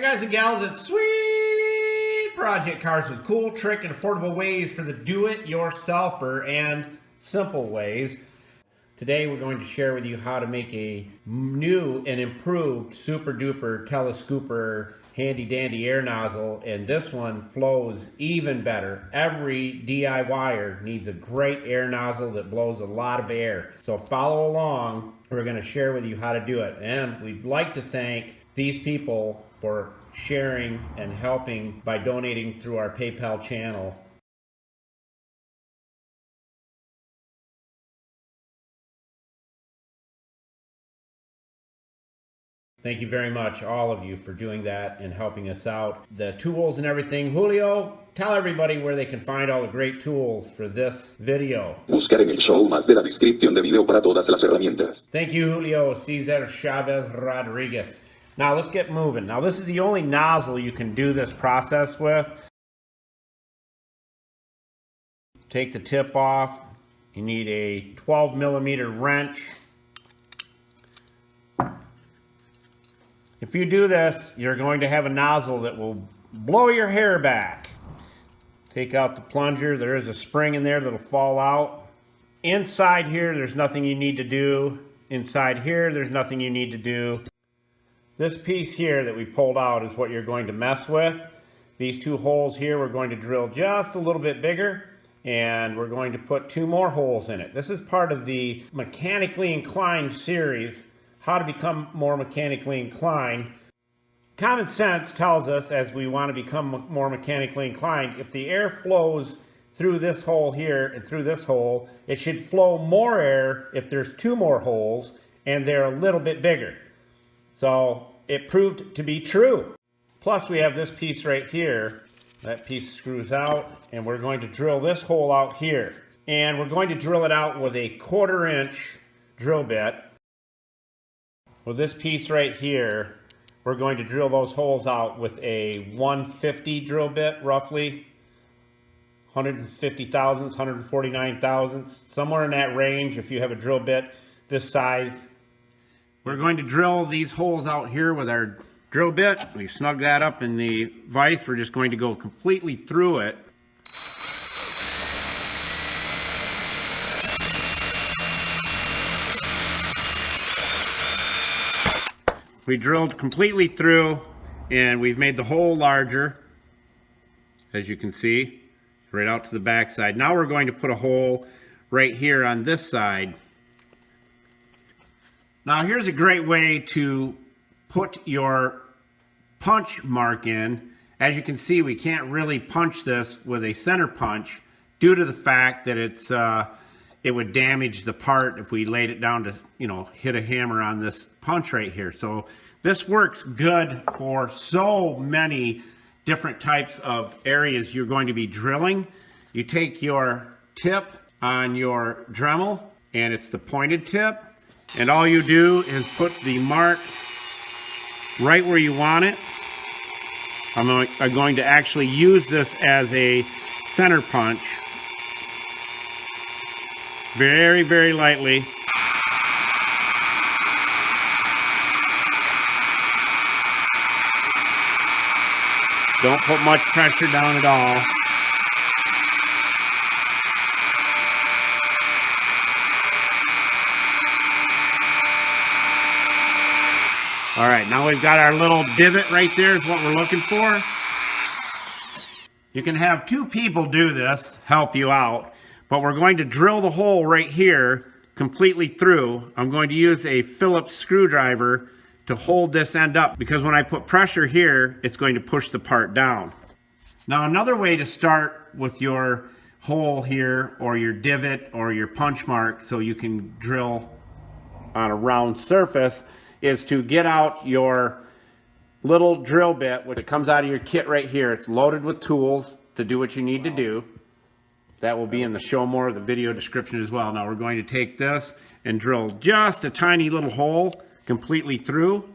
Hey guys and gals, it's Sweet Project Cars with cool, trick, and affordable ways for the do-it-yourselfer and simple ways. Today we're going to share with you how to make a new and improved super duper telescooper handy dandy air nozzle, and this one flows even better. Every DIYer needs a great air nozzle that blows a lot of air. So follow along. We're going to share with you how to do it, and we'd like to thank these people for sharing and helping by donating through our PayPal channel. Thank you very much, all of you, for doing that and helping us out. The tools and everything. Julio, tell everybody where they can find all the great tools for this video. Buscar en el show más de la descripción de video para todas las herramientas. Thank you, Julio Cesar Chavez Rodriguez. Now let's get moving. Now this is the only nozzle you can do this process with. Take the tip off. You need a 12mm wrench. If you do this, you're going to have a nozzle that will blow your hair back. Take out the plunger. There is a spring in there that'll fall out. Inside here, there's nothing you need to do. Inside here, there's nothing you need to do. This piece here that we pulled out is what you're going to mess with. These two holes here, we're going to drill just a little bit bigger, and we're going to put 2 more holes in it. This is part of the mechanically inclined series, how to become more mechanically inclined. Common sense tells us, as we want to become more mechanically inclined, if the air flows through this hole here and through this hole, it should flow more air if there's 2 more holes and they're a little bit bigger. So it proved to be true. Plus we have this piece right here. That piece screws out, and we're going to drill this hole out here. And we're going to drill it out with a 1/4 inch drill bit. With this piece right here, we're going to drill those holes out with a 150 drill bit, roughly 150 thousandths, 149 thousandths, somewhere in that range if you have a drill bit this size. We're going to drill these holes out here with our drill bit. We snug that up in the vise. We're just going to go completely through it. We drilled completely through, and we've made the hole larger, as you can see, right out to the back side. Now we're going to put a hole right here on this side. Now here's a great way to put your punch mark in. As you can see, we can't really punch this with a center punch due to the fact that it would damage the part if we laid it down to, hit a hammer on this punch right here. So this works good for so many different types of areas you're going to be drilling. You take your tip on your Dremel, and it's the pointed tip, and all you do is put the mark right where you want it. I'm going to actually use this as a center punch. Very, very lightly. Don't put much pressure down at all. All right, now we've got our little divot right there is what we're looking for. You can have 2 people do this, help you out. But we're going to drill the hole right here completely through. I'm going to use a Phillips screwdriver to hold this end up, because when I put pressure here, it's going to push the part down. Now another way to start with your hole here, or your divot, or your punch mark, so you can drill on a round surface, is to get out your little drill bit, which comes out of your kit right here. It's loaded with tools to do what you need to do. That will be in the show more of the video description as well. Now we're going to take this and drill just a tiny little hole completely through.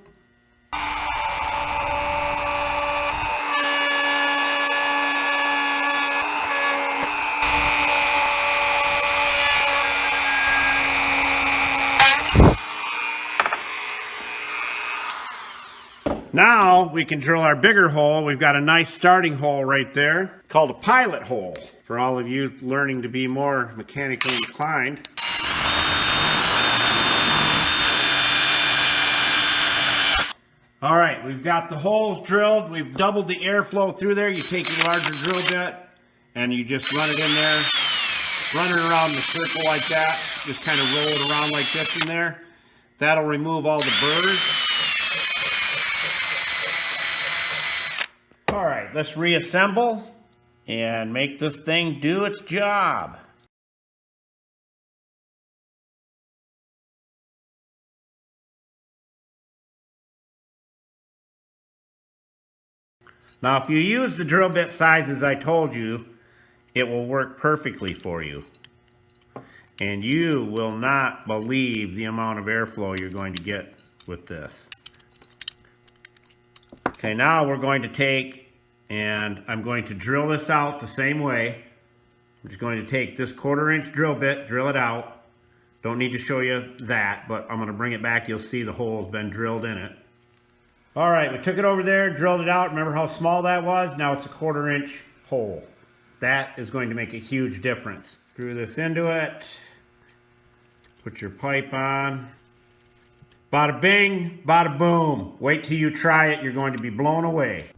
Now we can drill our bigger hole. We've got a nice starting hole right there called a pilot hole for all of you learning to be more mechanically inclined. All right, we've got the holes drilled. We've doubled the airflow through there. You take your larger drill bit and you just run it in there, run it around in a circle like that. Just kind of roll it around like this in there. That'll remove all the burrs. All right, let's reassemble and make this thing do its job. Now, if you use the drill bit sizes I told you, it will work perfectly for you. And you will not believe the amount of airflow you're going to get with this. Okay, now we're going to take and I'm going to drill this out the same way. I'm just going to take this 1/4 inch drill bit, drill it out. Don't need to show you that, but I'm going to bring it back. You'll see the hole's been drilled in it. All right, we took it over there, drilled it out. Remember how small that was? Now it's a 1/4 inch hole. That is going to make a huge difference. Screw this into it. Put your pipe on. Bada bing, bada boom. Wait till you try it. You're going to be blown away.